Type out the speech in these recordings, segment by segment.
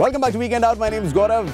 Welcome back to Weekend Out. My name is Gaurav.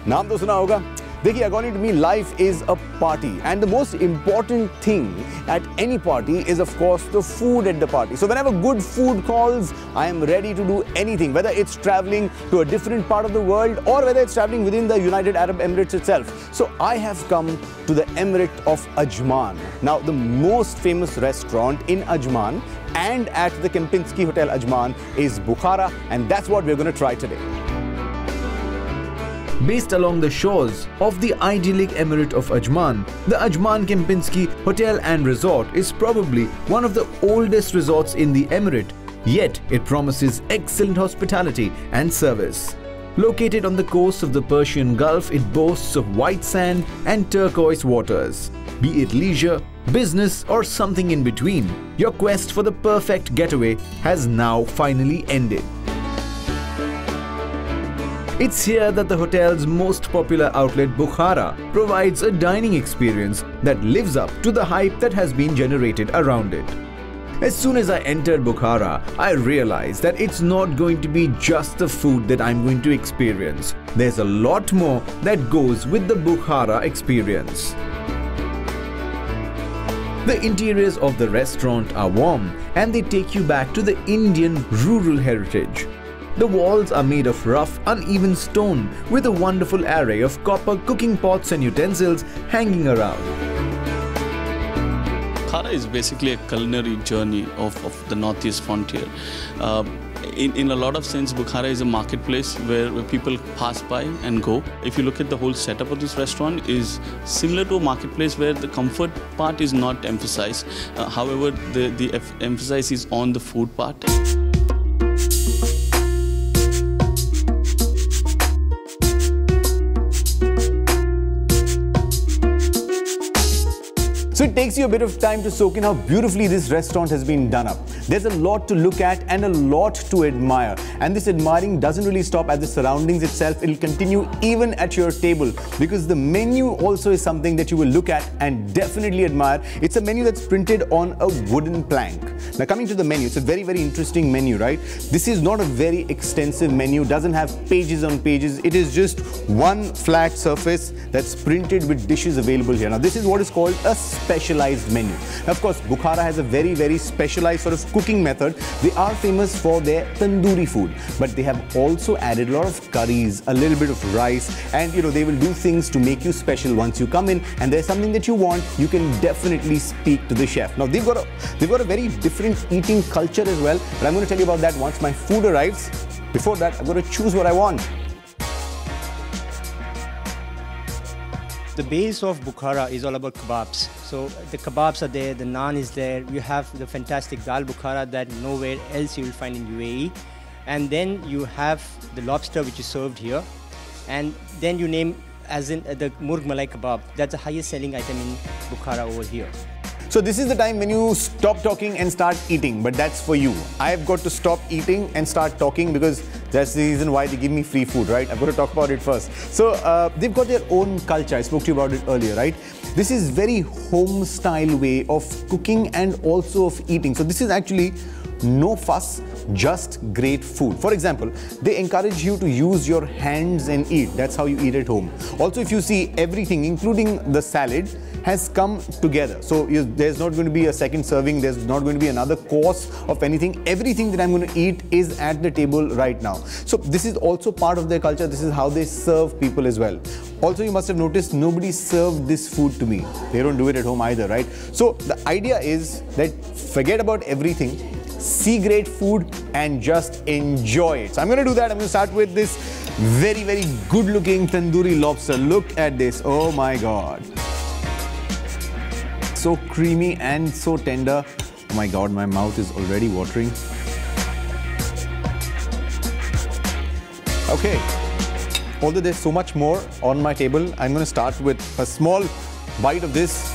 नाम तो सुना होगा. देखिए, according to me, life is a party, and the most important thing at any party is, of course, the food at the party. So whenever good food calls, I am ready to do anything, whether it's traveling to a different part of the world or whether it's traveling within the United Arab Emirates itself. So I have come to the Emirate of Ajman. Now, the most famous restaurant in Ajman and at the Kempinski Hotel Ajman is Bukhara, and that's what we're going to try today. Based along the shores of the idyllic Emirate of Ajman, the Ajman Kempinski Hotel and Resort is probably one of the oldest resorts in the Emirate, yet it promises excellent hospitality and service. Located on the coast of the Persian Gulf, it boasts of white sand and turquoise waters. Be it leisure, business or something in between, your quest for the perfect getaway has now finally ended. It's here that the hotel's most popular outlet, Bukhara, provides a dining experience that lives up to the hype that has been generated around it. As soon as I entered Bukhara, I realized that it's not going to be just the food that I'm going to experience. There's a lot more that goes with the Bukhara experience. The interiors of the restaurant are warm and they take you back to the Indian rural heritage. The walls are made of rough, uneven stone with a wonderful array of copper cooking pots and utensils hanging around. Bukhara is basically a culinary journey of the northeast frontier. In a lot of sense, Bukhara is a marketplace where people pass by and go. If you look at the whole setup of this restaurant, is similar to a marketplace where the comfort part is not emphasized. However, the emphasis is on the food part. So it takes you a bit of time to soak in how beautifully this restaurant has been done up. There's a lot to look at and a lot to admire. And this admiring doesn't really stop at the surroundings itself. It'll continue even at your table, because the menu also is something that you will look at and definitely admire. It's a menu that's printed on a wooden plank. Now, coming to the menu, it's a very, very interesting menu, right? This is not a very extensive menu, doesn't have pages on pages. It is just one flat surface that's printed with dishes available here. Now, this is what is called a specialized menu. Now, of course, Bukhara has a very, very specialized sort of cooking method. They are famous for their tandoori food, but they have also added a lot of curries, a little bit of rice, and they will do things to make you special once you come in. And there's something that you want, you can definitely speak to the chef. Now, they've got a very different eating culture as well, but I'm going to tell you about that once my food arrives. Before that, I'm going to choose what I want. The base of Bukhara is all about kebabs. So the kebabs are there, the naan is there. You have the fantastic dal Bukhara that nowhere else you will find in UAE. And then you have the lobster which is served here. And then you name as in the murg malai kebab. That's the highest selling item in Bukhara over here. So this is the time when you stop talking and start eating, but that's for you. I've got to stop eating and start talking because that's the reason why they give me free food, right? I've got to talk about it first. So they've got their own culture. I spoke to you about it earlier, right? This is very home style way of cooking and also of eating. So this is actually no fuss, just great food. For example, they encourage you to use your hands and eat. That's how you eat at home. Also, if you see, everything, including the salad, has come together. So there's not going to be a second serving. There's not going to be another course of anything. Everything that I'm going to eat is at the table right now. So this is also part of their culture. This is how they serve people as well. Also, you must have noticed nobody served this food to me. They don't do it at home either, right? So the idea is that forget about everything, see great food and just enjoy it. So I'm going to do that. I'm going to start with this very, very good looking tandoori lobster. Look at this. Oh my God. So creamy and so tender. Oh my God, my mouth is already watering. Okay. Although there's so much more on my table, I'm going to start with a small bite of this.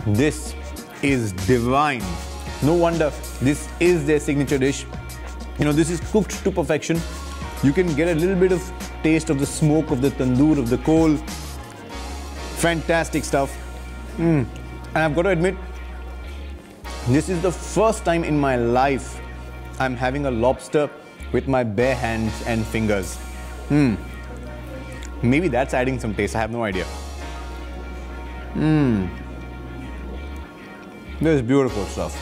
This is divine. No wonder this is their signature dish. This is cooked to perfection. You can get a little bit of taste of the smoke of the tandoor, of the coal. Fantastic stuff. And I've got to admit, This is the first time in my life I'm having a lobster with my bare hands and fingers. Maybe that's adding some taste, I have no idea. This is beautiful stuff.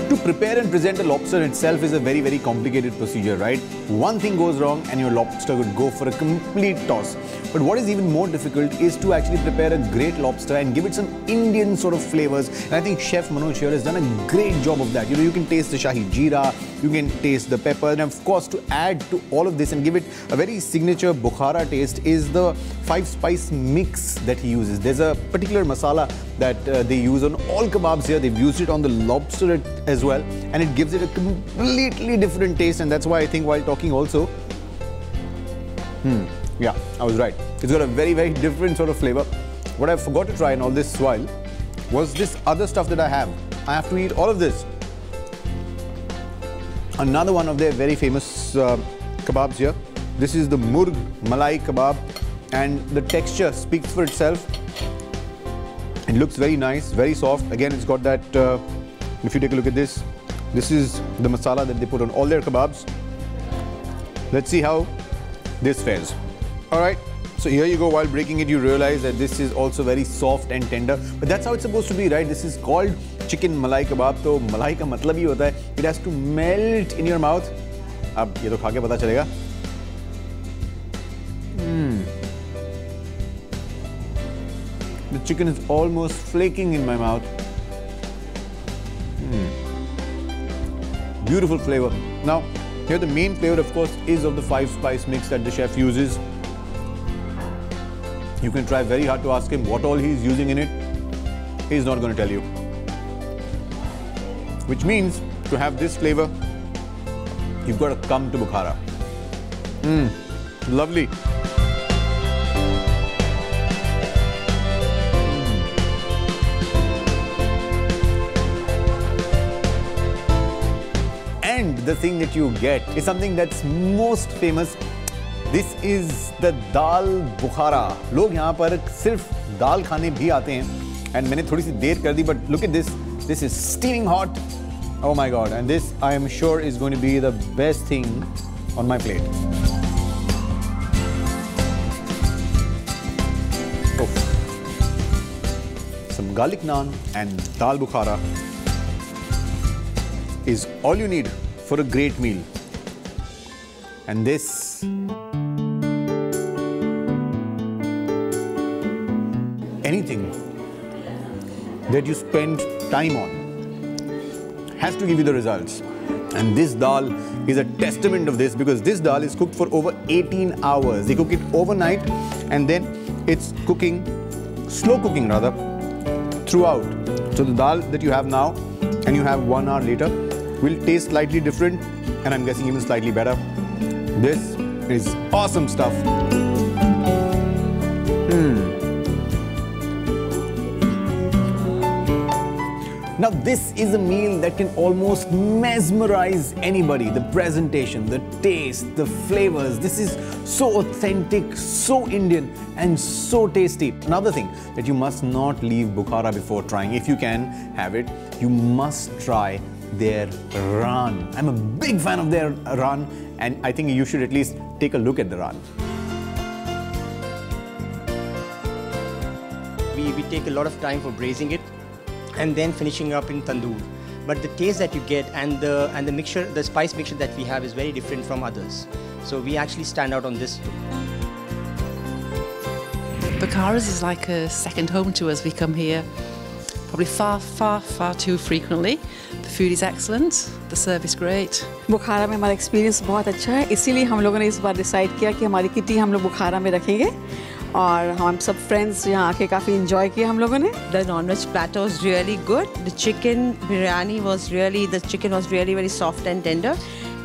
To prepare and present a lobster itself is a very, very complicated procedure, right? One thing goes wrong and your lobster would go for a complete toss. But what is even more difficult is to actually prepare a great lobster and give it some Indian sort of flavors. And I think Chef Manoj here has done a great job of that. You know, you can taste the Shahi Jeera, you can taste the pepper, and of course to add to all of this and give it a very signature Bukhara taste is the 5-spice mix that he uses. There's a particular masala that they use on all kebabs here. They've used it on the lobster as well, and it gives it a completely different taste. And that's why I think while talking also, yeah, I was right. It's got a very, very different sort of flavor. What I forgot to try in all this while was this other stuff that I have. I have to eat all of this. Another one of their very famous kebabs here. This is the Murg Malai kebab, and the texture speaks for itself. It looks very nice, very soft. Again, it's got that, if you take a look at this, this is the masala that they put on all their kebabs. Let's see how this fares. All right, so here you go. While breaking it, you realize that this is also very soft and tender. But that's how it's supposed to be, right? This is called chicken malai kebab. So malai ka matlab hi hota hai, it has to melt in your mouth. Ab ye to kha ke pata chalega. The chicken is almost flaking in my mouth. Beautiful flavor. Now, here the main flavor, of course, is of the 5-spice mix that the chef uses. You can try very hard to ask him what all he's using in it. He's not going to tell you. Which means, to have this flavor, you've got to come to Bukhara. Lovely. And the thing that you get is something that's most famous. This is the Dal Bukhara. लोग यहाँ पर सिर्फ दाल खाने भी आते हैं. And मैंने थोड़ी सी देर कर दी, but look at this. This is steaming hot. Oh my God. And this, I am sure, is going to be the best thing on my plate. Oh. Some garlic naan and Dal Bukhara is all you need for a great meal. And this, anything that you spend time on has to give you the results. And this dal is a testament of this, because this dal is cooked for over 18 hours. They cook it overnight and then it's cooking, slow cooking rather, throughout. So the dal that you have now and you have 1 hour later will taste slightly different, and I'm guessing even slightly better. This is awesome stuff. Now this is a meal that can almost mesmerize anybody. The presentation, the taste, the flavors. This is so authentic, so Indian, and so tasty. Another thing that you must not leave Bukhara before trying, if you can have it, you must try their raan. I'm a big fan of their raan, and I think you should at least take a look at the raan. We take a lot of time for braising it and then finishing up in tandoor. But the taste that you get and the mixture, the spice mixture that we have is very different from others. So we actually stand out on this too. Bukhara's is like a second home to us. We come here probably far too frequently. The food is excellent, the service great. बुखारा में हमारा experience बहुत अच्छा है, इसीलिए हम लोगों ने इस बार डिसाइड किया कि हमारी किटी हम लोग बुखारा में रखेंगे, और हम सब फ्रेंड्स यहाँ आके काफ़ी इंजॉय किया हम लोगों ने. The non-veg platter was really good. The chicken biryani was really, the chicken was really very soft and tender.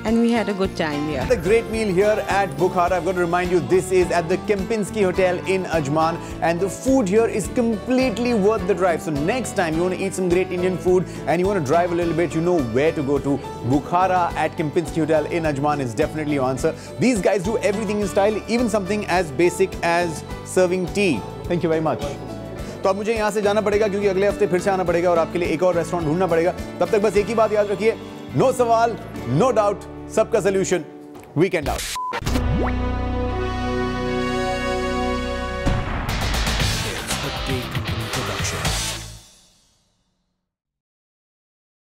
and we had a good time here. The great meal here at Bukhara. I've got to remind you, this is at the Kempinski Hotel in Ajman, and the food here is completely worth the drive. So next time you want to eat some great Indian food and you want to drive a little bit, you know where to go to. Bukhara at Kempinski Hotel in Ajman is definitely your answer. These guys do everything in style, even something as basic as serving tea. Thank you very much. तो अब मुझे यहाँ से जाना पड़ेगा क्योंकि अगले हफ्ते फिर से आना पड़ेगा और आपके लिए एक और रेस्टोरेंट ढूंढना पड़ेगा. तब तक बस एक ही बात याद रखिए, नो सवाल, नो डाउट, सबका सॉल्यूशन, वीकेंड आउट.